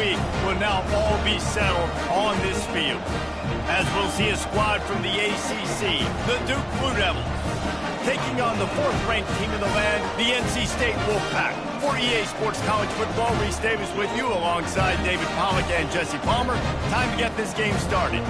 week will now all be settled on this field, as we'll see a squad from the ACC, the Duke Blue Devils, taking on the 4th-ranked team in the land, the NC State Wolfpack. For EA Sports College Football, Reese Davis with you alongside David Pollack and Jesse Palmer. Time to get this game started.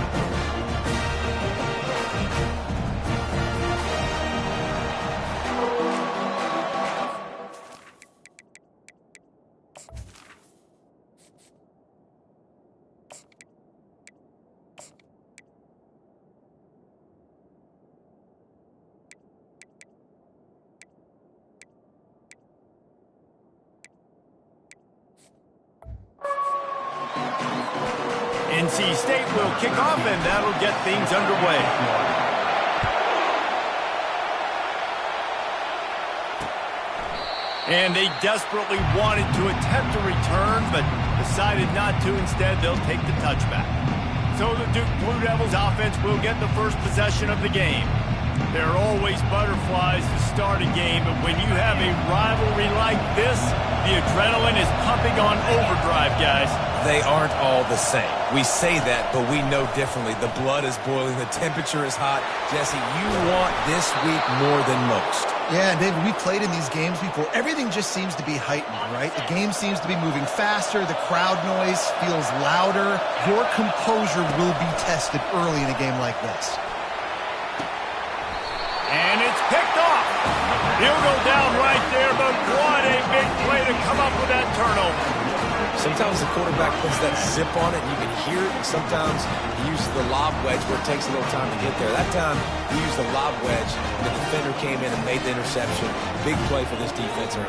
NC State will kick off, and that'll get things underway. And they desperately wanted to attempt a return, but decided not to. Instead, they'll take the touchback. So the Duke Blue Devils offense will get the first possession of the game. There are always butterflies to start a game, but when you have a rivalry like this, the adrenaline is pumping on overdrive, guys. They aren't all the same. We say that, but we know differently. The blood is boiling. The temperature is hot. Jesse, you want this week more than most. Yeah, David, we played in these games before. Everything just seems to be heightened, right? The game seems to be moving faster. The crowd noise feels louder. Your composure will be tested early in a game like this. And it's picked off. He'll go down right there, but what a big play to come up with that turnover. Sometimes the quarterback puts that zip on it, and you can hear it, and sometimes he uses the lob wedge where it takes a little time to get there. That time, he used the lob wedge, and the defender came in and made the interception. Big play for this defense early.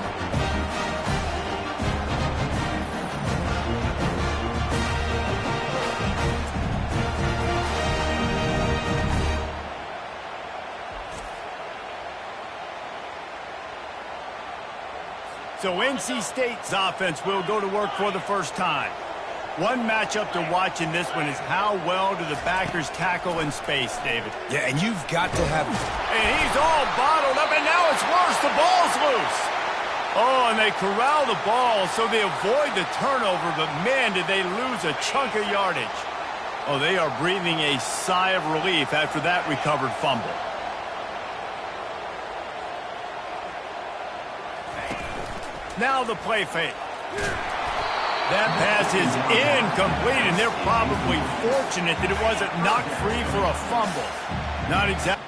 So NC State's offense will go to work for the first time. One matchup to watch in this one is how well do the backers tackle in space, David. Yeah, and you've got to have... And he's all bottled up, and now it's worse. The ball's loose. Oh, and they corral the ball, so they avoid the turnover, but man, did they lose a chunk of yardage. Oh, they are breathing a sigh of relief after that recovered fumble. Now the play fake. That pass is incomplete, and they're probably fortunate that it wasn't knocked free for a fumble. Not exactly.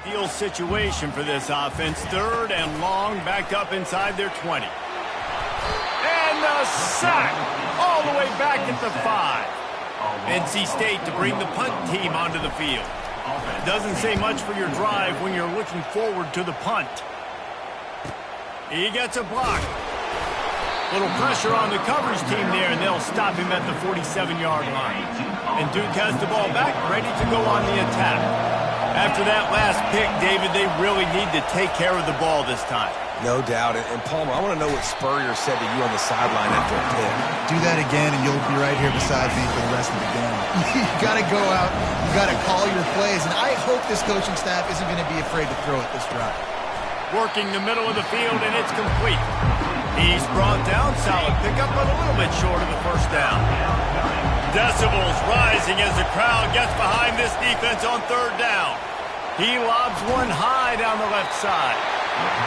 Ideal situation for this offense. 3rd and long, backed up inside their 20. And the sack all the way back at the 5. NC State to bring the punt team onto the field. Doesn't say much for your drive when you're looking forward to the punt. He gets a block. Little pressure on the coverage team there, and they'll stop him at the 47-yard line. And Duke has the ball back, ready to go on the attack. After that last pick, David, they really need to take care of the ball this time. No doubt. And Palmer, I want to know what Spurrier said to you on the sideline after a pick. Do that again, and you'll be right here beside me for the rest of the game. You got to go out. You got to call your plays. And I hope this coaching staff isn't going to be afraid to throw it this drive. Working the middle of the field, and it's complete. He's brought down. Solid pickup, but a little bit short of the first down. Decibels rising as the crowd gets behind this defense on 3rd down. He lobs one high down the left side.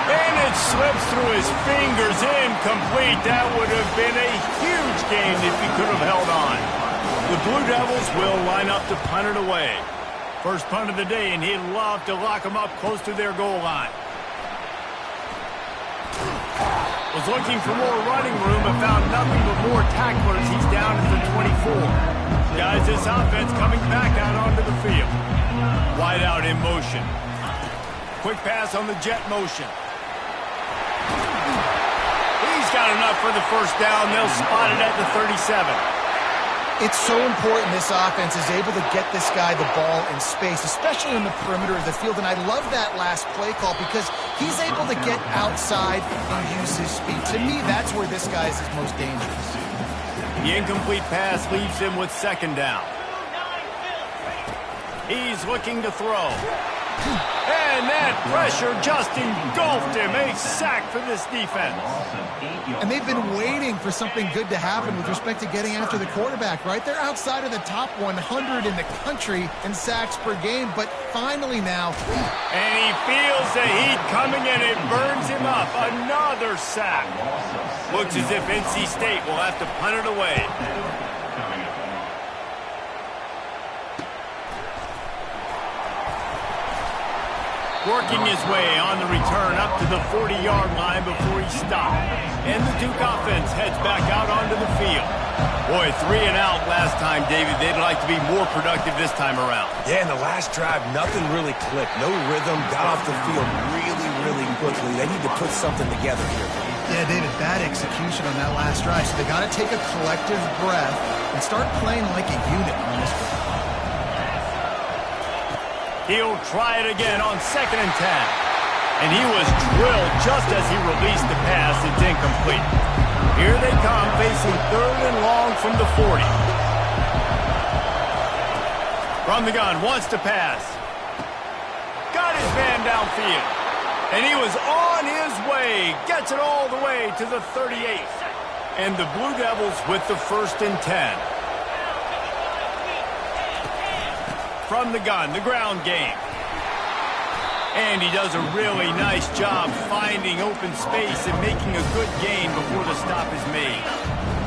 And it slips through his fingers, incomplete. That would have been a huge game if he could have held on. The Blue Devils will line up to punt it away. First punt of the day, and he'd love to lock them up close to their goal line. Was looking for more running room, but found nothing but more tacklers. He's down at the 24. Guys, this offense coming back out onto the field. Wide out in motion. Quick pass on the jet motion. He's got enough for the first down. They'll spot it at the 37. It's so important this offense is able to get this guy the ball in space, especially in the perimeter of the field. And I love that last play call because he's able to get outside and use his speed. To me, that's where this guy is his most dangerous. The incomplete pass leaves him with second down. He's looking to throw. And that pressure just engulfed him. A sack for this defense. And they've been waiting for something good to happen with respect to getting after the quarterback, right? They're outside of the top 100 in the country in sacks per game, but finally now. And he feels the heat coming in. It burns him up. Another sack. Looks as if NC State will have to punt it away. Working his way on the return up to the 40-yard line before he stopped. And the Duke offense heads back out onto the field. Boy, 3 and out last time, David. They'd like to be more productive this time around. Yeah, in the last drive, nothing really clicked. No rhythm, got off the field really, really quickly. They need to put something together here. Yeah, David, bad execution on that last drive. So they got to take a collective breath and start playing like a unit on this one. He'll try it again on 2nd and 10. And he was drilled just as he released the pass. It's incomplete. Here they come, facing 3rd and long from the 40. From the gun, wants to pass. Got his man downfield. And he was on his way. Gets it all the way to the 38. And the Blue Devils with the 1st and 10. From the gun, the ground game. And he does a really nice job finding open space and making a good gain before the stop is made.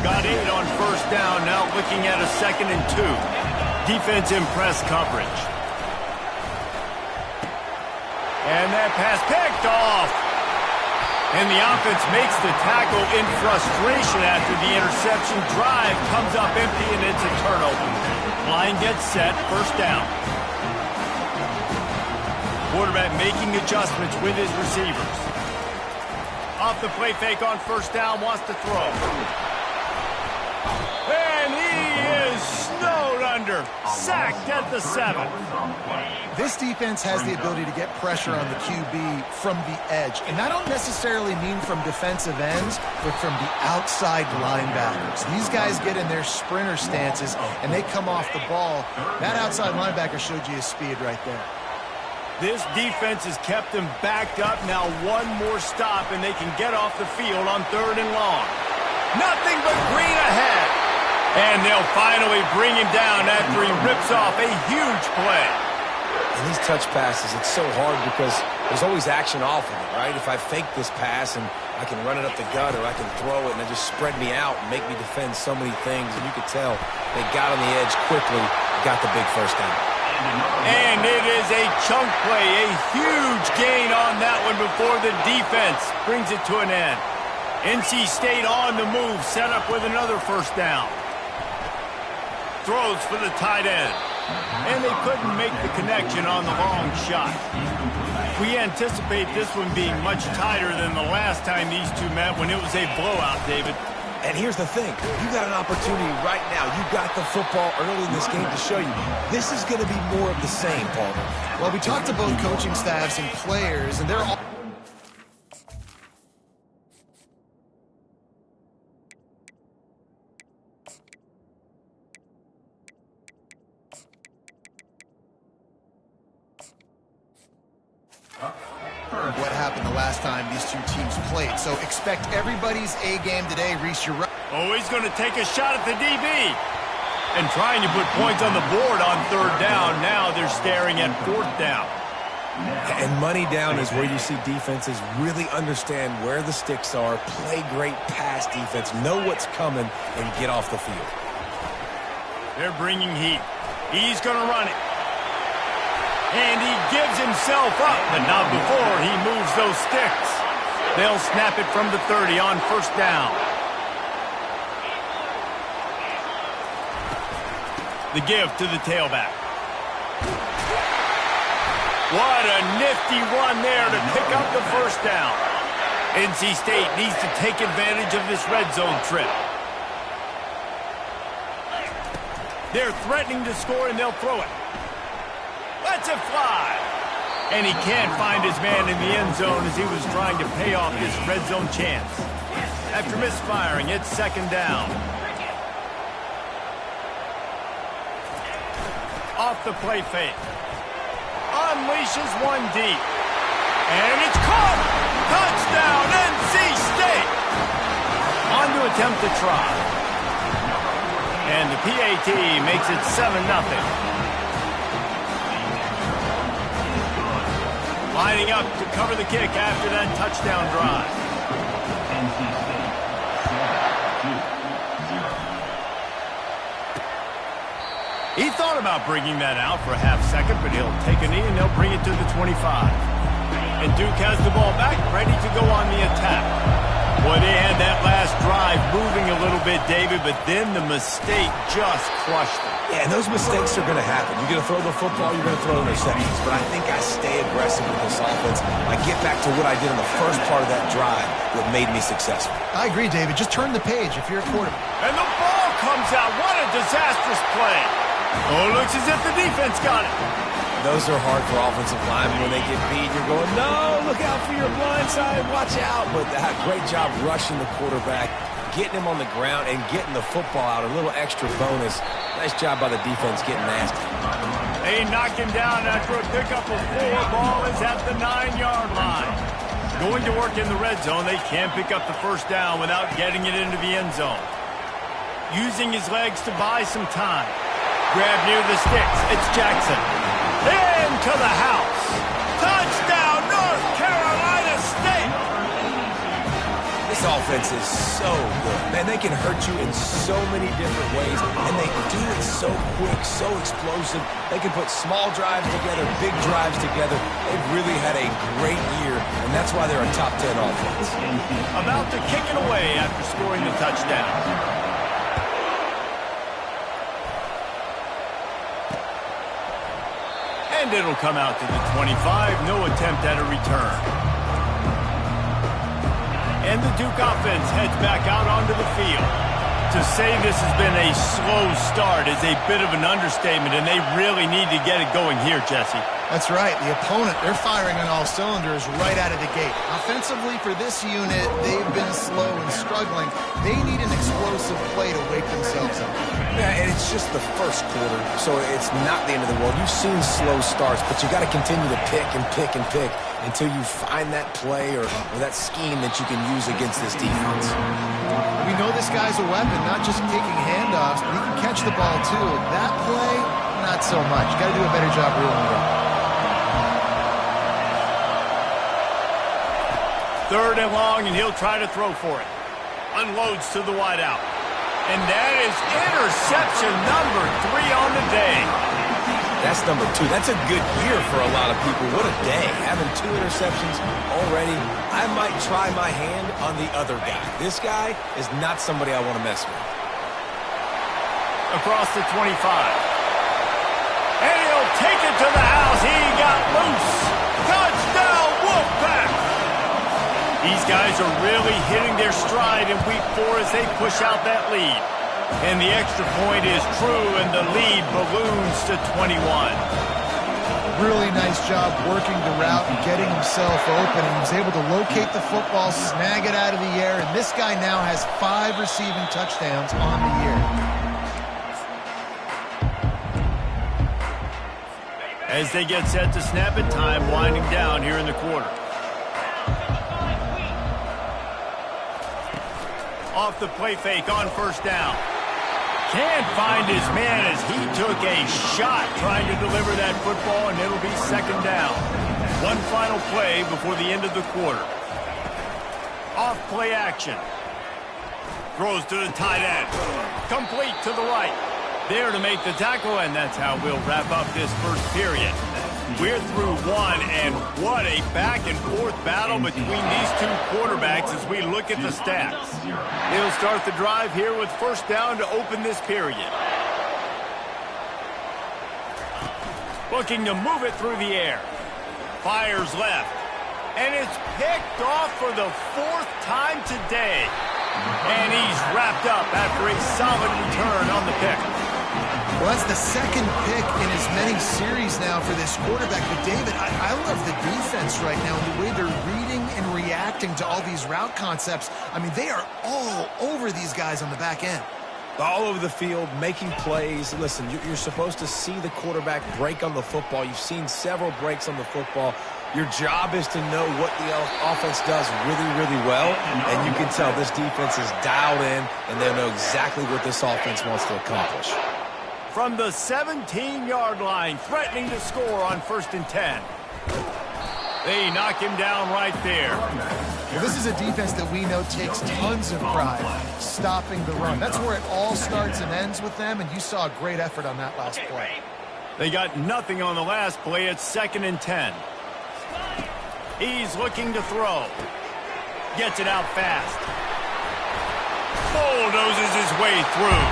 Got 8 on 1st down, now looking at a 2nd and 2. Defense in press coverage. And that pass picked off. And the offense makes the tackle in frustration after the interception. Drive comes up empty and it's a turnover. Line gets set, 1st down. Quarterback making adjustments with his receivers. Off the play fake on 1st down, wants to throw. And he is snowed under. Sacked at the 7. This defense has the ability to get pressure on the QB from the edge. And I don't necessarily mean from defensive ends, but from the outside linebackers. These guys get in their sprinter stances, and they come off the ball. That outside linebacker showed you his speed right there. This defense has kept them backed up. Now one more stop, and they can get off the field on 3rd and long. Nothing but green ahead. And they'll finally bring him down after he rips off a huge play. And these touch passes, it's so hard because there's always action off of it, right? If I fake this pass and I can run it up the gut or I can throw it and it just spread me out and make me defend so many things. And you could tell they got on the edge quickly, got the big 1st down. And it is a chunk play, a huge gain on that one before the defense brings it to an end. NC State on the move, set up with another 1st down. Throws for the tight end. And they couldn't make the connection on the long shot. We anticipate this one being much tighter than the last time these two met when it was a blowout, David. And here's the thing. You got an opportunity right now. You got the football early in this game to show you. This is going to be more of the same, Paul. Well, we talked to both coaching staffs and players, and they're all... what happened the last time these two teams played. So expect everybody's A game today. Reese, you're right. Oh, he's going to take a shot at the DB. And trying to put points on the board on 3rd down. Now they're staring at 4th down. And money down is where you see defenses really understand where the sticks are, play great pass defense, know what's coming, and get off the field. They're bringing heat. He's going to run it. And he gives himself up, but not before he moves those sticks. They'll snap it from the 30 on 1st down. The give to the tailback. What a nifty run there to pick up the 1st down. NC State needs to take advantage of this red zone trip. They're threatening to score, and they'll throw it. Lets it fly. And he can't find his man in the end zone as he was trying to pay off this red zone chance. After misfiring, it's second down. Off the play fake. Unleashes one deep. And it's caught! Touchdown, NC State! On to attempt the try. And the PAT makes it 7-0. Lining up to cover the kick after that touchdown drive. He thought about bringing that out for a half second, but he'll take a knee and they'll bring it to the 25. And Duke has the ball back, ready to go on the attack. Boy, they had that last drive moving a little bit, David, but then the mistake just crushed them. Yeah, and those mistakes are going to happen. You're going to throw the football, you're going to throw interceptions. But I think I stay aggressive with this offense. I get back to what I did in the first part of that drive that made me successful. I agree, David. Just turn the page if you're a quarterback. And the ball comes out. What a disastrous play. Oh, looks as if the defense got it. Those are hard for offensive linemen when they get beat. You're going, no, look out for your blind side, watch out. But great job rushing the quarterback, getting him on the ground, and getting the football out. A little extra bonus. Nice job by the defense getting nasty. They knock him down after a pickup of 4. Ball is at the 9-yard line. Going to work in the red zone. They can't pick up the first down without getting it into the end zone. Using his legs to buy some time. Grab near the sticks. It's Jackson. Into the house. Touchdown, North Carolina State. This offense is so good. Man, they can hurt you in so many different ways, and they do it so quick, so explosive. They can put small drives together, big drives together. They've really had a great year, and that's why they're a top 10 offense. About to kick it away after scoring the touchdown. And it'll come out to the 25. No attempt at a return. And the Duke offense heads back out onto the field. To say this has been a slow start is a bit of an understatement, and they really need to get it going here, Jesse. That's right. The opponent, they're firing on all cylinders right out of the gate. Offensively, for this unit, they've been slow and struggling. They need an explosive play to wake themselves up. Yeah, and it's just the first quarter, so it's not the end of the world. You've seen slow starts, but you got to continue to pick and pick and pick until you find that play or that scheme that you can use against this defense. We know this guy's a weapon, not just taking handoffs, but he can catch the ball too. That play, not so much. Got to do a better job reeling it in. 3rd and long, and he'll try to throw for it. Unloads to the wideout. And that is interception number 3 on the day. That's number 2. That's a good year for a lot of people. What a day. Having 2 interceptions already. I might try my hand on the other guy. This guy is not somebody I want to mess with. Across the 25. And he'll take it to the house. He got loose. Touchdown, Wolfpack. These guys are really hitting their stride in week 4 as they push out that lead. And the extra point is true, and the lead balloons to 21. Really nice job working the route and getting himself open. And he was able to locate the football, snag it out of the air, and this guy now has 5 receiving touchdowns on the year. As they get set to snap it, time winding down here in the quarter. Off the play fake on first down. Can't find his man as he took a shot trying to deliver that football, and it'll be second down. One final play before the end of the quarter. Off play action. Throws to the tight end. Complete to the right. There to make the tackle, and that's how we'll wrap up this first period. We're through 1, and what a back-and-forth battle between these 2 quarterbacks as we look at the stats. They'll start the drive here with first down to open this period. Looking to move it through the air. Fires left. And it's picked off for the 4th time today. And he's wrapped up after a solid return on the pick. Well, that's the 2nd pick in as many series now for this quarterback. But, David, I love the defense right now and the way they're reading and reacting to all these route concepts. I mean, they are all over these guys on the back end. All over the field, making plays. Listen, you're supposed to see the quarterback break on the football. You've seen several breaks on the football. Your job is to know what the offense does really, really well, and you can tell this defense is dialed in, and they know exactly what this offense wants to accomplish. From the 17-yard line, threatening to score on 1st and 10. They knock him down right there. Well, this is a defense that we know takes tons of pride stopping the run. That's where it all starts and ends with them, and you saw a great effort on that last play. They got nothing on the last play. It's 2nd and 10. He's looking to throw. Gets it out fast. Bulldozes his way through.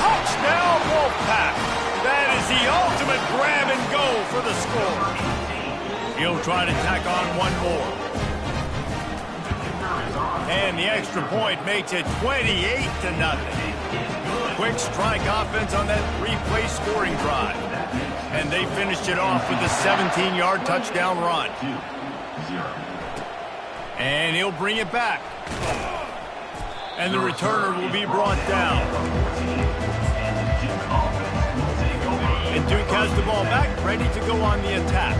Touchdown, Wolfpack. That is the ultimate grab and go for the score. He'll try to tack on one more. And the extra point makes it 28-0. Quick strike offense on that 3-play scoring drive. And they finished it off with a 17-yard touchdown run. And he'll bring it back. And the returner will be brought down. And Duke has the ball back, ready to go on the attack.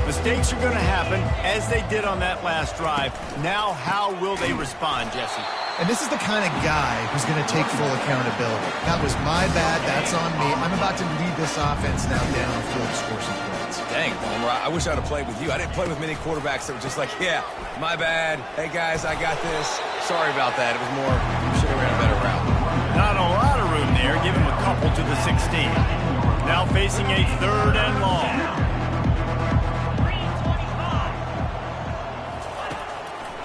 Mistakes are going to happen, as they did on that last drive. Now, how will they respond, Jesse? And this is the kind of guy who's going to take full accountability. That was my bad. That's on me. I'm about to lead this offense now down the field to score some points. Dang, Homer, I wish I'd have played with you. I didn't play with many quarterbacks that were just like, yeah, my bad. Hey, guys, I got this. Sorry about that. It was more, you should have ran a better route. Not a lot of room there. Give him a couple to the 16. Now facing a 3rd and long.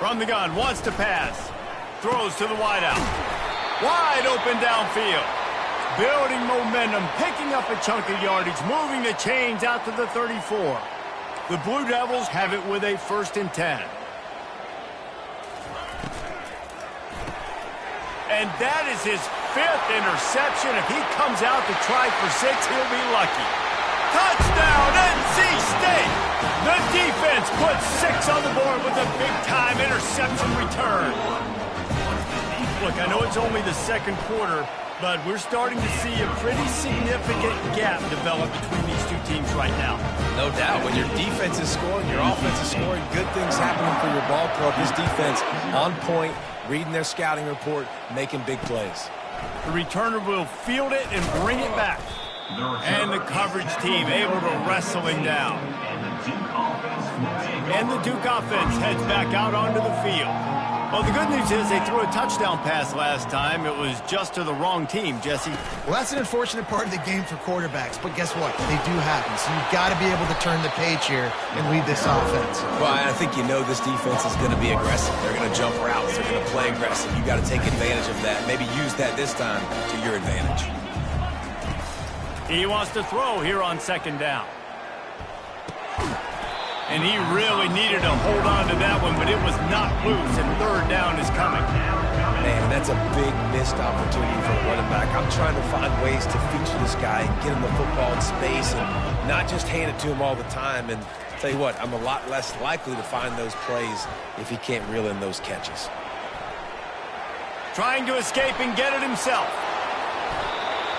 From the gun, wants to pass. Throws to the wideout. Wide open downfield. Building momentum, picking up a chunk of yardage, moving the chains out to the 34. The Blue Devils have it with a 1st and 10. And that is his 5th interception. If he comes out to try for 6, he'll be lucky. Touchdown, NC State! The defense puts 6 on the board with a big-time interception return. Look, I know it's only the 2nd quarter, but we're starting to see a pretty significant gap develop between these two teams right now. No doubt. When your defense is scoring, your offense is scoring, good things happening for your ball club. This defense on point, reading their scouting report, making big plays. The returner will field it and bring it back. And the coverage team able to wrestle him down. And the Duke offense heads back out onto the field. Well, the good news is they threw a touchdown pass last time. It was just to the wrong team, Jesse. Well, that's an unfortunate part of the game for quarterbacks, but guess what? They do happen, so you've got to be able to turn the page here and lead this offense. Well, I think you know this defense is going to be aggressive. They're going to jump routes. They're going to play aggressive. You got to take advantage of that. Maybe use that this time to your advantage. He wants to throw here on 2nd down. And he really needed to hold on to that one, but it was not loose, and 3rd down is coming. Man, that's a big missed opportunity for a running back. I'm trying to find ways to feature this guy and get him the football in space and not just hand it to him all the time. And I'll tell you what, I'm a lot less likely to find those plays if he can't reel in those catches. Trying to escape and get it himself.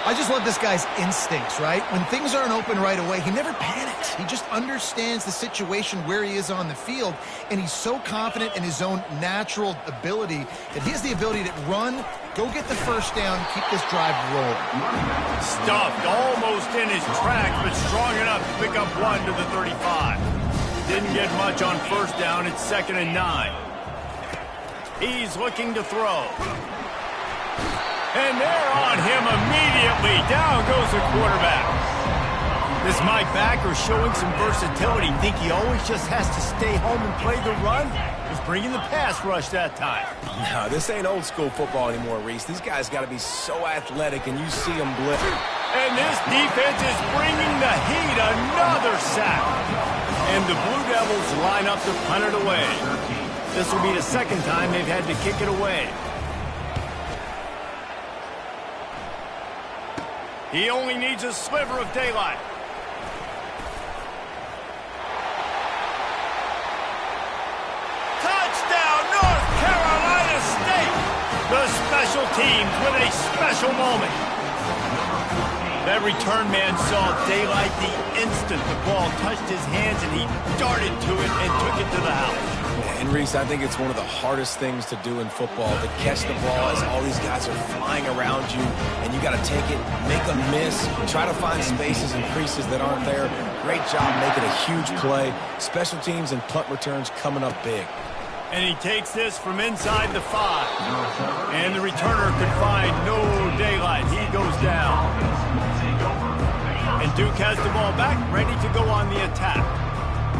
I just love this guy's instincts, right? When things aren't open right away, he never panics. He just understands the situation where he is on the field, and he's so confident in his own natural ability that he has the ability to run, go get the 1st down, keep this drive rolling. Stuffed almost in his tracks, but strong enough to pick up 1 to the 35. Didn't get much on 1st down. It's 2nd and 9. He's looking to throw. And they're on him immediately. Down goes the quarterback. This Mike backer showing some versatility. Think he always just has to stay home and play the run? Was bringing the pass rush that time. No, this ain't old school football anymore, Reese. These guys got to be so athletic, and you see them blitz. And this defense is bringing the heat. Another sack. And the Blue Devils line up to punt it away. This will be the second time they've had to kick it away. He only needs a sliver of daylight. Touchdown, North Carolina State! The special teams with a special moment. That return man saw daylight the instant the ball touched his hands, and he darted to it and took it to the house. And Reese, I think it's one of the hardest things to do in football, to catch the ball as all these guys are flying around you, and you got to take it, make a miss, try to find spaces and creases that aren't there. Great job making a huge play. Special teams and punt returns coming up big. And he takes this from inside the 5. And the returner could find no daylight. He goes down. And Duke has the ball back, ready to go on the attack.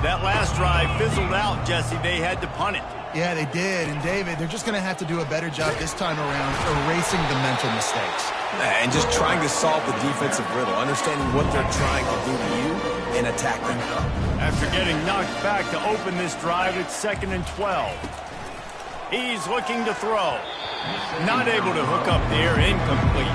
That last drive fizzled out, Jesse. They had to punt it. Yeah, they did. And, David, they're just going to have to do a better job this time around erasing the mental mistakes. And just trying to solve the defensive riddle, understanding what they're trying to do to you and attack them. After getting knocked back to open this drive, it's 2nd and 12. He's looking to throw. Not able to hook up there, incomplete.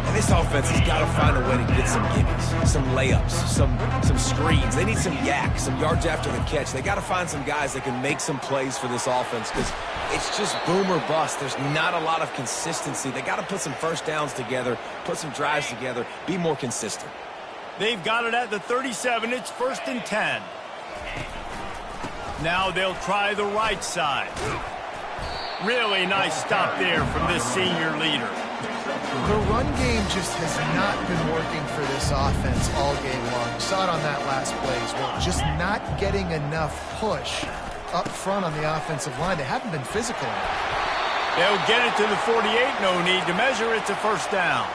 And this offense has got to find a way to get some gimmies, some layups, some screens. They need some yak, some yards after the catch. They got to find some guys that can make some plays for this offense, because it's just boom or bust. There's not a lot of consistency. They got to put some first downs together, put some drives together, be more consistent. They've got it at the 37. It's 1st and 10. Now they'll try the right side. Really nice stop there from this senior leader. The run game just has not been working for this offense all game long. You saw it on that last play as well. Just not getting enough push up front on the offensive line. They haven't been physical enough. They'll get it to the 48. No need to measure. It's a first down.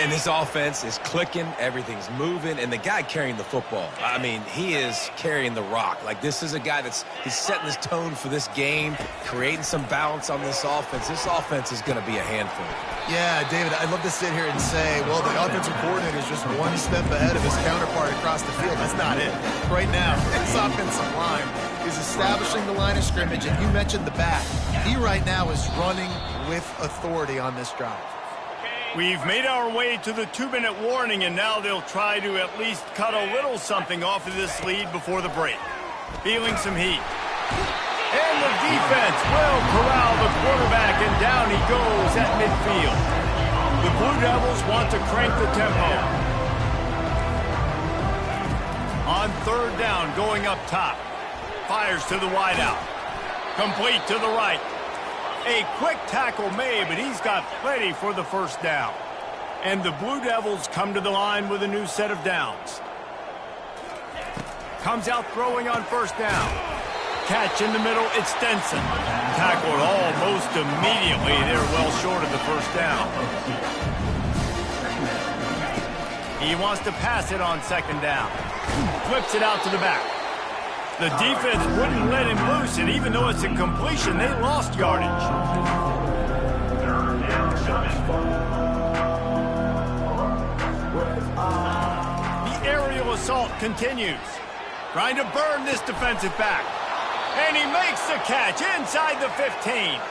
And this offense is clicking, everything's moving, and the guy carrying the football, I mean, he is carrying the rock. Like, this is a guy he's setting this tone for this game, creating some balance on this offense. This offense is going to be a handful. Yeah, David, I'd love to sit here and say, well, the offensive coordinator is just one step ahead of his counterpart across the field. That's not it. Right now, this offensive line is establishing the line of scrimmage, and you mentioned the back. He right now is running with authority on this drive. We've made our way to the 2-minute warning, and now they'll try to at least cut a little something off of this lead before the break. Feeling some heat. And the defense will corral the quarterback, and down he goes at midfield. The Blue Devils want to crank the tempo. On 3rd down, going up top. Fires to the wideout. Complete to the right. A quick tackle made, but he's got plenty for the first down. And the Blue Devils come to the line with a new set of downs. Comes out throwing on 1st down. Catch in the middle, it's Stenson. Tackled almost immediately. They're well short of the first down. He wants to pass it on 2nd down. Flips it out to the back. The defense wouldn't let him loose, and even though it's a completion, they lost yardage. The aerial assault continues. Trying to burn this defensive back. And he makes the catch inside the 15.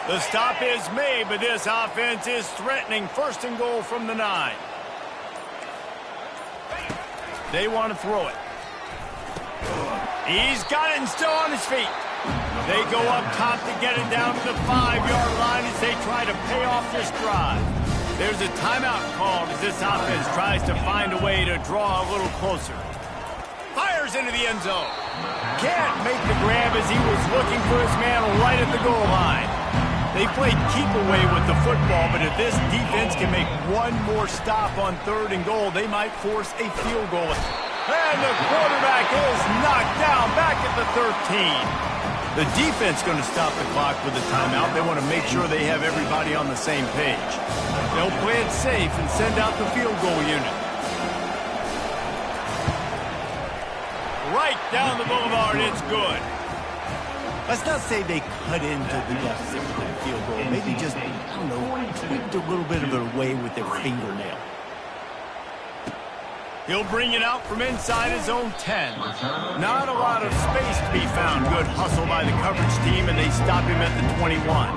The stop is made, but this offense is threatening 1st and goal from the 9. They want to throw it. He's got it and still on his feet. They go up top to get it down to the 5-yard line as they try to pay off this drive. There's a timeout called as this offense tries to find a way to draw a little closer. Fires into the end zone. Can't make the grab as he was looking for his man right at the goal line. They played keep away with the football, but if this defense can make one more stop on 3rd and goal, they might force a field goal. And the quarterback is knocked down back at the 13. The defense going to stop the clock with a timeout. They want to make sure they have everybody on the same page. They'll play it safe and send out the field goal unit. Right down the boulevard, it's good. Let's not say they cut into the deficit with that field goal. Maybe just, I don't know, tweaked a little bit of it away with their fingernail. He'll bring it out from inside his own 10. Not a lot of space to be found. Good hustle by the coverage team, and they stop him at the 21.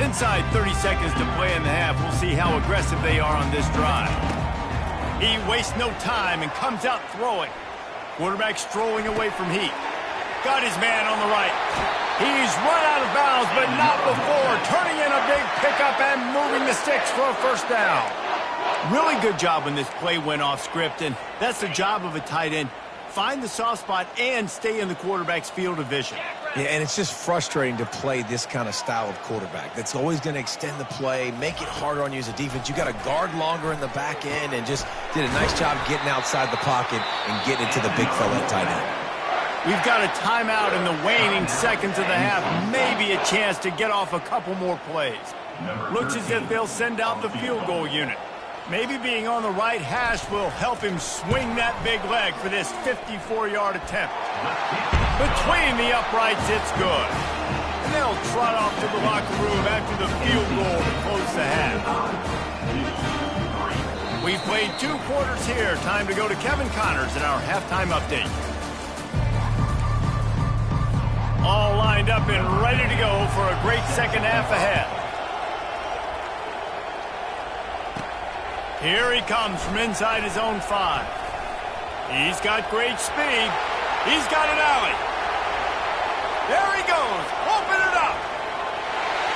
Inside 30 seconds to play in the half. We'll see how aggressive they are on this drive. He wastes no time and comes out throwing. Quarterback strolling away from heat. Got his man on the right. He's run out of bounds, but not before. Turning in a big pickup and moving the sticks for a first down. Really good job when this play went off script, and that's the job of a tight end. Find the soft spot and stay in the quarterback's field of vision. Yeah, and it's just frustrating to play this kind of style of quarterback. That's always going to extend the play, make it harder on you as a defense. You got to guard longer in the back end, and just did a nice job getting outside the pocket and getting it to the big fella at tight end. We've got a timeout in the waning seconds of the half. Maybe a chance to get off a couple more plays. Looks as if they'll send out the field goal unit. Maybe being on the right hash will help him swing that big leg for this 54-yard attempt. Between the uprights, it's good. And they'll trot off to the locker room after the field goal to close the half. We've played 2 quarters here. Time to go to Kevin Connors in our halftime update. All lined up and ready to go for a great second half ahead. Here he comes from inside his own 5. He's got great speed. He's got an alley. There he goes. Open it up.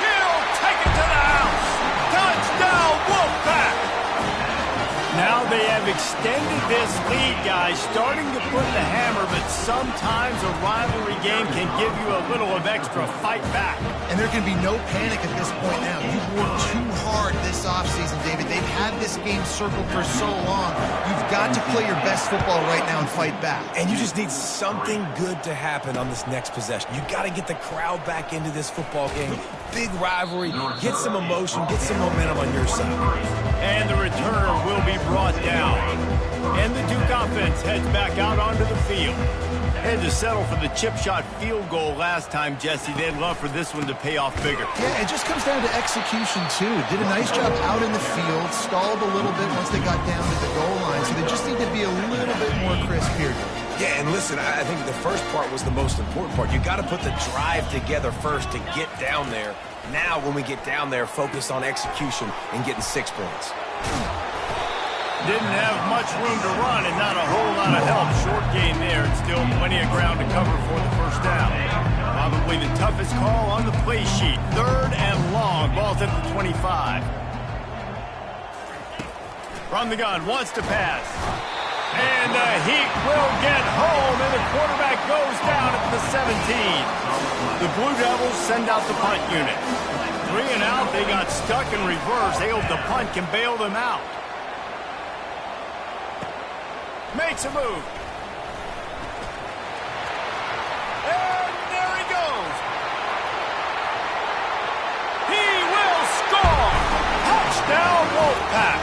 He'll take it to the house. Touchdown, Wolfpack. Now they have extended this lead, guys, starting to put the hammer, but sometimes a rivalry game can give you a little of extra fight back. And there can be no panic at this point now. You've worked too hard this offseason, David. They've had this game circled for so long. You've got to play your best football right now and fight back. And you just need something good to happen on this next possession. You got to get the crowd back into this football game. Big rivalry, get some emotion, get some momentum on your side. And the returner will be brought down. And the Duke offense heads back out onto the field. Had to settle for the chip shot field goal last time, Jesse. They'd love for this one to pay off bigger. Yeah, it just comes down to execution, too. Did a nice job out in the field, stalled a little bit once they got down to the goal line, so they just need to be a little bit more crisp here. Yeah, and listen, I think the first part was the most important part. You got to put the drive together first to get down there. Now, when we get down there, focus on execution and getting 6 points. Didn't have much room to run and not a whole lot of help. Short gain there. It's still plenty of ground to cover for the first down. Probably the toughest call on the play sheet. 3rd and long. Ball's at the 25. From the gun. Wants to pass. And the Heat will get home, and the quarterback goes down at the 17. The Blue Devils send out the punt unit. 3 and out. They got stuck in reverse. They hope the punt can bail them out. Makes a move. And there he goes. He will score. Touchdown, Wolfpack.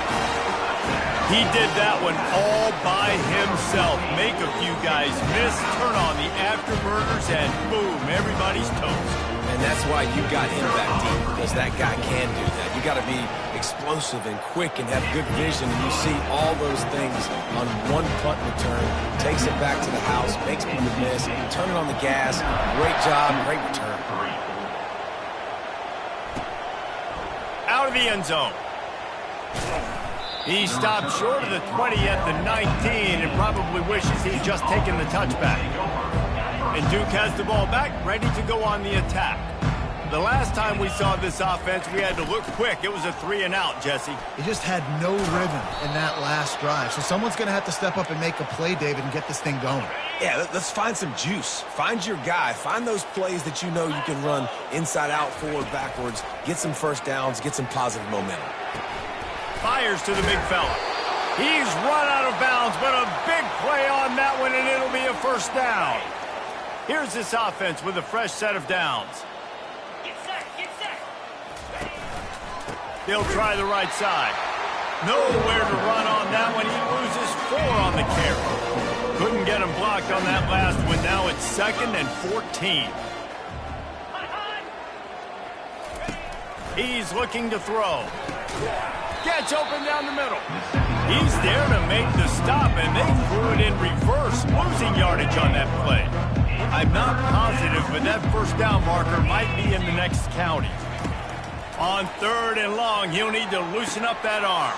He did that one all by himself. Make a few guys miss, turn on the afterburners, and boom, everybody's toast. And that's why you got him back deep, because that guy can do that. You got to be explosive and quick and have good vision, and you see all those things on one punt return. Takes it back to the house, makes people miss, turn it on the gas. Great job, great return. Out of the end zone. He stopped short of the 20 at the 19 and probably wishes he'd just taken the touchback. And Duke has the ball back, ready to go on the attack. The last time we saw this offense, we had to look quick. It was a 3 and out, Jesse. It just had no rhythm in that last drive. So someone's going to have to step up and make a play, David, and get this thing going. Yeah, let's find some juice. Find your guy. Find those plays that you know you can run inside out, forward, backwards. Get some first downs. Get some positive momentum. Fires to the big fella. He's run out of bounds, but a big play on that one, and it'll be a first down. Here's this offense with a fresh set of downs. They'll try the right side. Nowhere to run on that one. He loses 4 on the carry. Couldn't get him blocked on that last one. Now it's 2nd and 14. He's looking to throw. Gets open down the middle. He's there to make the stop, and they threw it in reverse, losing yardage on that play. I'm not positive, but that first down marker might be in the next county. On 3rd and long, he'll need to loosen up that arm.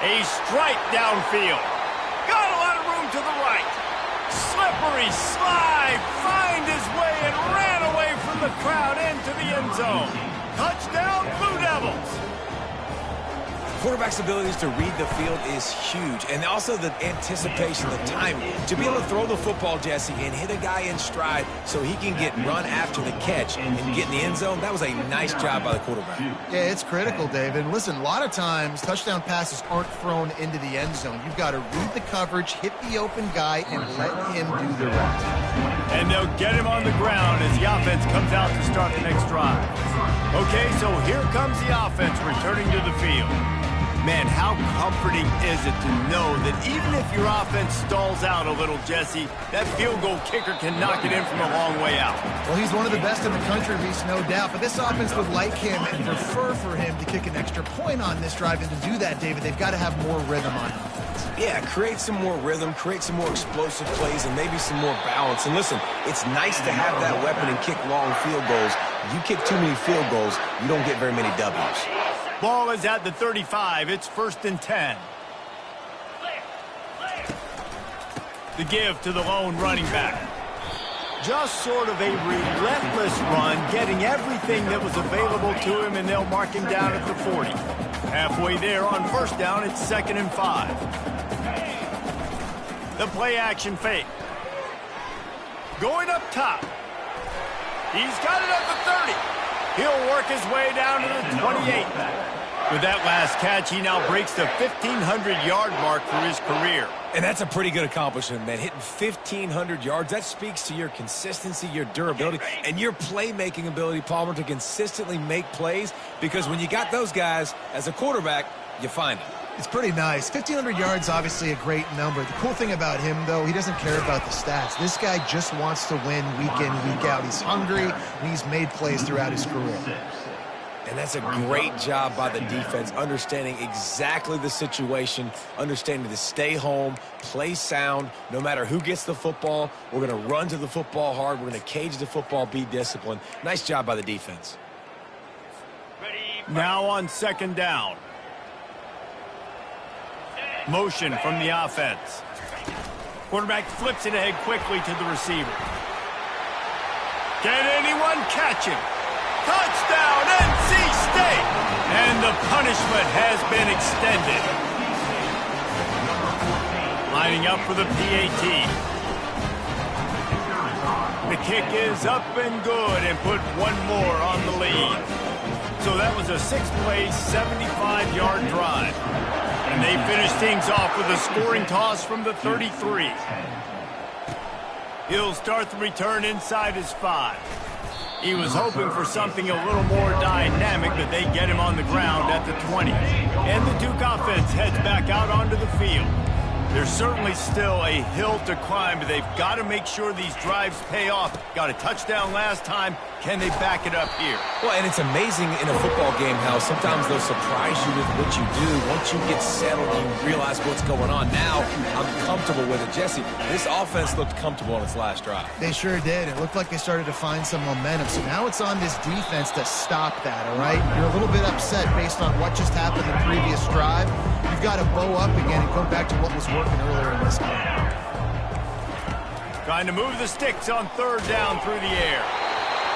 A strike downfield. Got a lot of room to the right. Slippery slide. Find his way and ran away from the crowd into the end zone. Touchdown, Blue Devils. Quarterback's abilities to read the field is huge, and also the anticipation, the timing. To be able to throw the football, Jesse, and hit a guy in stride so he can get run after the catch and get in the end zone, that was a nice job by the quarterback. Yeah, it's critical, David. Listen, a lot of times touchdown passes aren't thrown into the end zone. You've got to read the coverage, hit the open guy, and let him do the rest. And they'll get him on the ground as the offense comes out to start the next drive. Okay, so here comes the offense returning to the field. Man, how comforting is it to know that even if your offense stalls out a little, Jesse, that field goal kicker can knock it in from a long way out. Well, he's one of the best in the country, Reese, no doubt. But this offense would like him and prefer for him to kick an extra point on this drive. And to do that, David, they've got to have more rhythm on offense. Yeah, create some more rhythm, create some more explosive plays, and maybe some more balance. And listen, it's nice to have that weapon and kick long field goals. You kick too many field goals, you don't get very many W's. Ball is at the 35. It's 1st and 10. The give to the lone running back. Just sort of a relentless run, getting everything that was available to him, and they'll mark him down at the 40. Halfway there on 1st down, it's 2nd and 5. The play action fake. Going up top. He's got it at the 30. He'll work his way down to the 28. With that last catch, he now breaks the 1,500-yard mark for his career. And that's a pretty good accomplishment, man. Hitting 1,500 yards, that speaks to your consistency, your durability, and your playmaking ability, Palmer, to consistently make plays. Because when you got those guys as a quarterback, you find them. It's pretty nice. 1,500 yards, obviously a great number. The cool thing about him, though, he doesn't care about the stats. This guy just wants to win week in, week out. He's hungry, and he's made plays throughout his career. And that's a great job by the defense, understanding exactly the situation, understanding to stay home, play sound, no matter who gets the football. We're going to run to the football hard. We're going to cage the football, be disciplined. Nice job by the defense. Now on 2nd down. Motion from the offense. Quarterback flips it ahead quickly to the receiver. Can anyone catch him? Touchdown, NC State! And the punishment has been extended. Lining up for the PAT. The kick is up and good and put one more on the lead. So that was a 6-play, 75-yard drive. And they finish things off with a scoring toss from the 33. He'll start the return inside his 5. He was hoping for something a little more dynamic, but they get him on the ground at the 20. And the Duke offense heads back out onto the field. There's certainly still a hill to climb, but they've got to make sure these drives pay off. Got a touchdown last time. Can they back it up here? Well, and it's amazing in a football game how sometimes they'll surprise you with what you do. Once you get settled and you realize what's going on, now I'm comfortable with it. Jesse, this offense looked comfortable on its last drive. They sure did. It looked like they started to find some momentum. So now it's on this defense to stop that, all right? You're a little bit upset based on what just happened the previous drive. You've got to bow up again and go back to what was working earlier in this game. Trying to move the sticks on 3rd down through the air.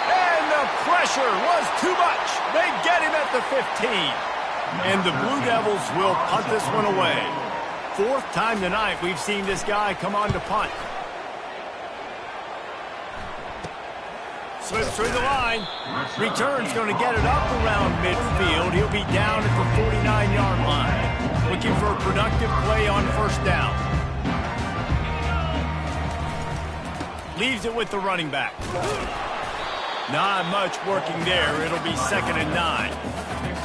And the pressure was too much. They get him at the 15. And the Blue Devils will punt this one away. 4th time tonight we've seen this guy come on to punt. Slips through the line. Return's going to get it up around midfield. He'll be down at the 49-yard line. Looking for a productive play on 1st down. Leaves it with the running back. Not much working there. It'll be 2nd and 9.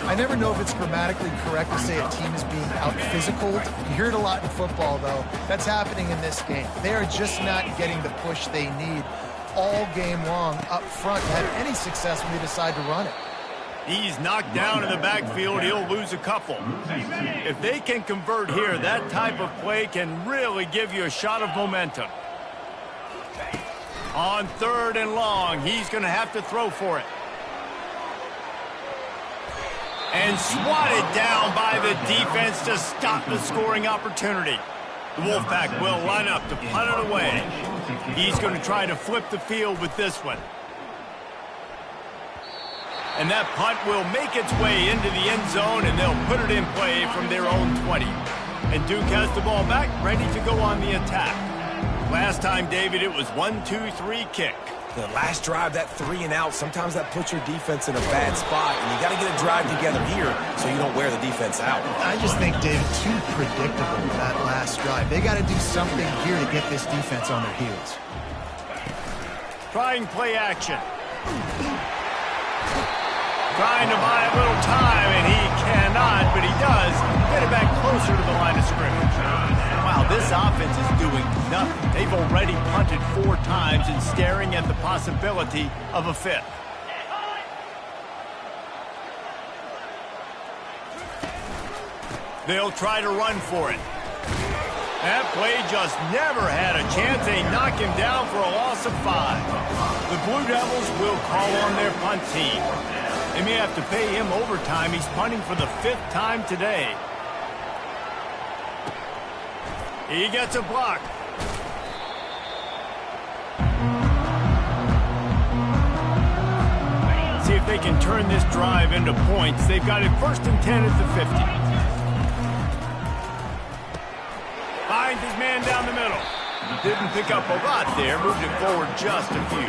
I never know if it's grammatically correct to say a team is being out-physicaled. You hear it a lot in football, though. That's happening in this game. They are just not getting the push they need all game long up front to have any success when they decide to run it. He's knocked down in the backfield. He'll lose a couple. If they can convert here, that type of play can really give you a shot of momentum. On 3rd and long, he's going to have to throw for it. And swatted down by the defense to stop the scoring opportunity. The Wolfpack will line up to punt it away. He's going to try to flip the field with this one. And that punt will make its way into the end zone, and they'll put it in play from their own 20. And Duke has the ball back, ready to go on the attack. Last time, David, it was 1-2-3 kick. The last drive, that 3 and out, sometimes that puts your defense in a bad spot, and you got to get a drive together here so you don't wear the defense out. I just think, David, too predictable, that last drive. They got to do something here to get this defense on their heels. Trying play action. Trying to buy a little time, and he cannot, but he does get it back closer to the line of scrimmage. Wow, this offense is doing nothing. They've already punted 4 times and staring at the possibility of a 5th. They'll try to run for it. That play just never had a chance. They knock him down for a loss of 5. The Blue Devils will call on their punt team. They may have to pay him overtime. He's punting for the 5th time today. He gets a block. See if they can turn this drive into points. They've got it 1st and 10 at the 50. Finds his man down the middle. Didn't pick up a lot there. Moved it forward just a few.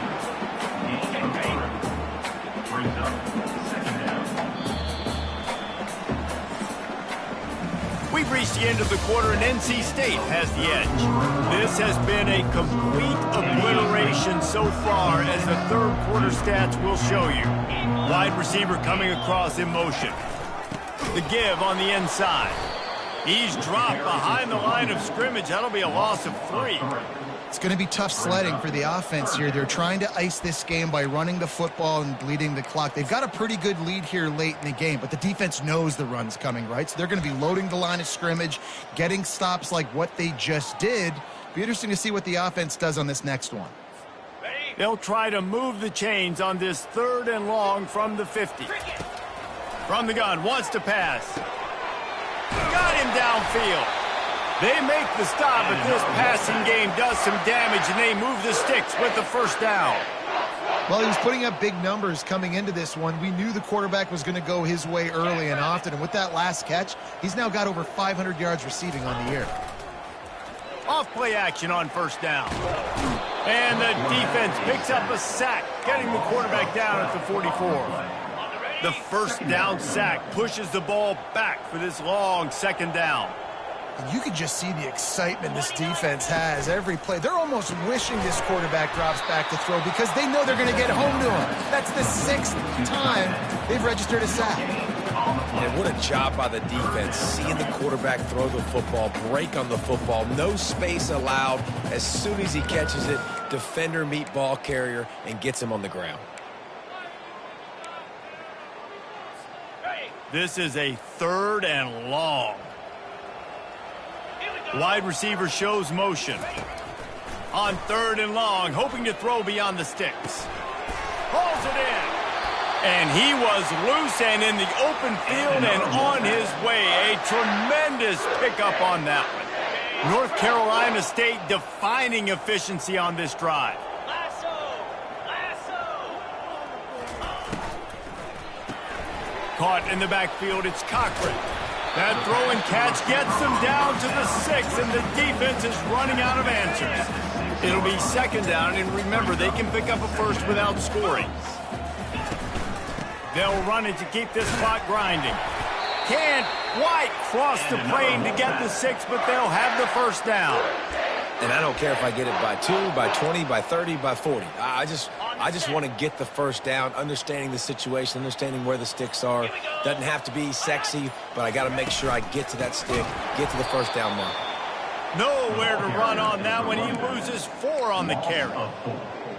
We've reached the end of the quarter, and NC State has the edge. This has been a complete obliteration so far, as the 3rd quarter stats will show you. Wide receiver coming across in motion. The give on the inside. He's dropped behind the line of scrimmage. That'll be a loss of 3. It's going to be tough sledding for the offense here. They're trying to ice this game by running the football and bleeding the clock. They've got a pretty good lead here late in the game, but the defense knows the run's coming, right? So they're going to be loading the line of scrimmage, getting stops like what they just did. Be interesting to see what the offense does on this next one. They'll try to move the chains on this 3rd and long from the 50. From the gun, wants to pass. Got him downfield. They make the stop, but this passing game does some damage, and they move the sticks with the 1st down. Well, he was putting up big numbers coming into this one. We knew the quarterback was going to go his way early and often, and with that last catch, he's now got over 500 yards receiving on the year. Off play action on 1st down. And the defense picks up a sack, getting the quarterback down at the 44. The 1st down sack pushes the ball back for this long 2nd down. You can just see the excitement this defense has every play. They're almost wishing this quarterback drops back to throw because they know they're going to get home to him. That's the 6th time they've registered a sack. And what a job by the defense, seeing the quarterback throw the football, break on the football, no space allowed. As soon as he catches it, defender meet ball carrier and gets him on the ground. This is a 3rd and long. Wide receiver shows motion. On 3rd and long, hoping to throw beyond the sticks. Pulls it in. And he was loose and in the open field and on his way. A tremendous pickup on that one. North Carolina State defining efficiency on this drive. Caught in the backfield, it's Cochran. That throw and catch gets them down to the 6, and the defense is running out of answers. It'll be 2nd down, and remember, they can pick up a 1st without scoring. They'll run it to keep this clock grinding. Can't quite cross the plane to get the 6, but they'll have the 1st down. And I don't care if I get it by 2, by 20, by 30, by 40. I just I just want to get the first down, understanding the situation, understanding where the sticks are. Doesn't have to be sexy, but I got to make sure I get to that stick, get to the first down mark. Nowhere to run on that when he loses 4 on the carry.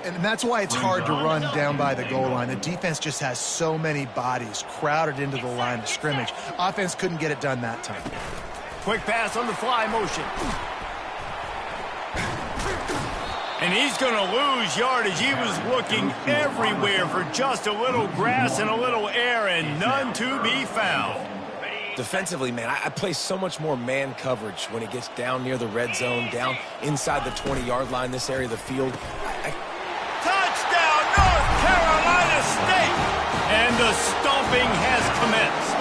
And that's why it's hard to run down by the goal line. The defense just has so many bodies crowded into the line of scrimmage. Offense couldn't get it done that time. Quick pass on the fly motion. And he's going to lose yardage. He was looking everywhere for just a little grass and a little air, and none to be found. Defensively, man, I play so much more man coverage when it gets down near the red zone, down inside the 20-yard line, this area of the field. Touchdown, North Carolina State! And the stomping has commenced.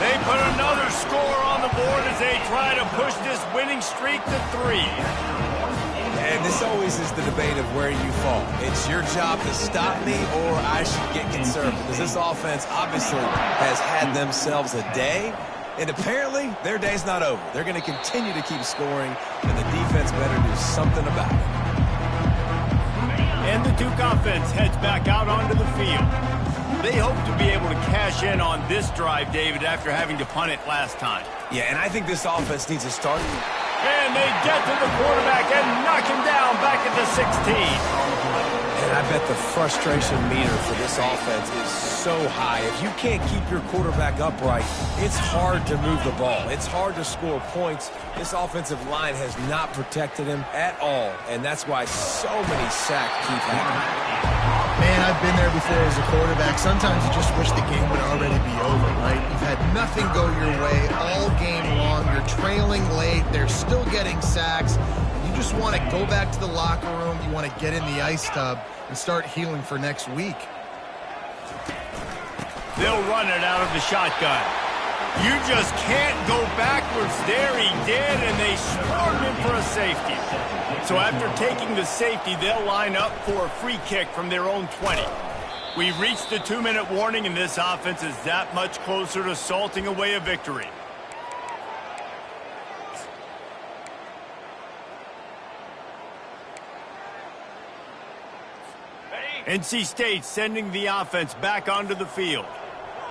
They put another score on the board as they try to push this winning streak to 3. And this always is the debate of where you fall. It's your job to stop me, or I should get conservative. Because this offense obviously has had themselves a day, and apparently their day's not over. They're going to continue to keep scoring, and the defense better do something about it. And the Duke offense heads back out onto the field. They hope to be able to cash in on this drive, David, after having to punt it last time. Yeah, and I think this offense needs a start. And they get to the quarterback and knock him down back at the 16. And I bet the frustration meter for this offense is so high. If you can't keep your quarterback upright, it's hard to move the ball. It's hard to score points. This offensive line has not protected him at all, and that's why so many sacks keep happening. Man, I've been there before as a quarterback. Sometimes you just wish the game would already be over, right? You've had nothing go your way all game long. You're trailing late. They're still getting sacks. You just want to go back to the locker room. You want to get in the ice tub and start healing for next week. They'll run it out of the shotgun. You just can't go backwards. There he did, and they swarmed him for a safety. So after taking the safety, they'll line up for a free kick from their own 20. We've reached the 2-minute warning, and this offense is that much closer to salting away a victory. NC State sending the offense back onto the field.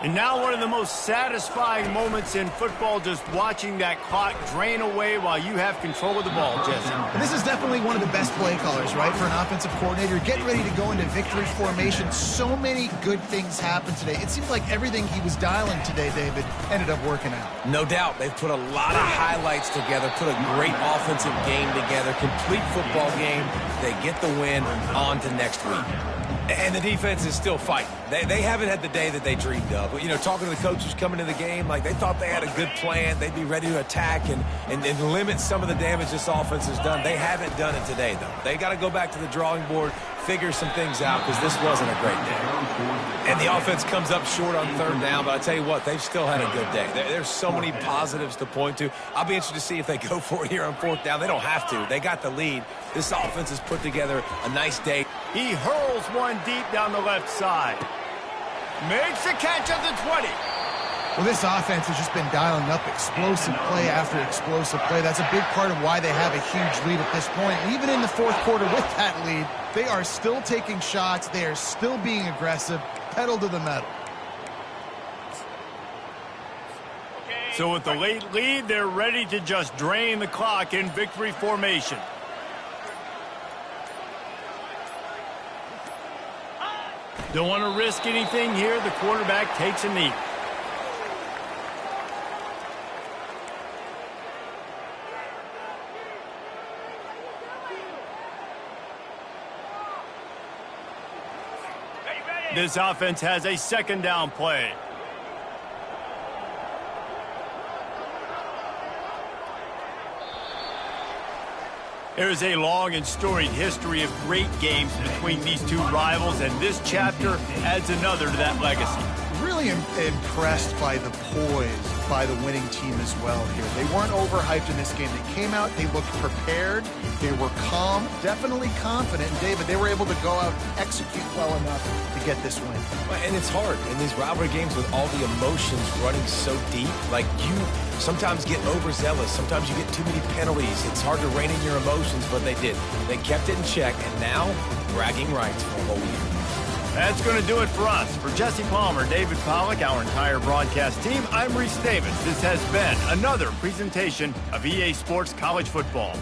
And now one of the most satisfying moments in football, just watching that clock drain away while you have control of the ball, Jesse. And this is definitely one of the best play callers, right, for an offensive coordinator. Getting ready to go into victory formation. So many good things happened today. It seems like everything he was dialing today, David, ended up working out. No doubt. They've put a lot of highlights together, put a great offensive game together, complete football game. They get the win. On to next week. And the defense is still fighting. They haven't had the day that they dreamed of. But, you know, talking to the coaches coming into the game, like they thought they had a good plan. They'd be ready to attack and limit some of the damage this offense has done. They haven't done it today, though. They got to go back to the drawing board, figure some things out, because this wasn't a great day. And the offense comes up short on 3rd down, but I tell you what, they've still had a good day. There's so many positives to point to. I'll be interested to see if they go for it here on 4th down. They don't have to. They got the lead. This offense has put together a nice day. He hurls one deep down the left side. Makes the catch at the 20. Well, this offense has just been dialing up explosive play after explosive play. That's a big part of why they have a huge lead at this point. Even in the 4th quarter with that lead, they are still taking shots. They are still being aggressive. Pedal to the metal. So with the late lead, they're ready to just drain the clock in victory formation. Don't want to risk anything here. The quarterback takes a knee. This offense has a 2nd down play. There is a long and storied history of great games between these two rivals, and this chapter adds another to that legacy. Really really impressed by the poise by the winning team as well here. They weren't overhyped in this game. They came out, they looked prepared, they were calm, definitely confident. And David, they were able to go out and execute well enough to get this win. And it's hard in these rivalry games with all the emotions running so deep. Like, you sometimes get overzealous. Sometimes you get too many penalties. It's hard to rein in your emotions, but they did. They kept it in check, and now bragging rights for a whole year. That's going to do it for us. For Jesse Palmer, David Pollack, our entire broadcast team, I'm Reese Davis. This has been another presentation of EA Sports College Football.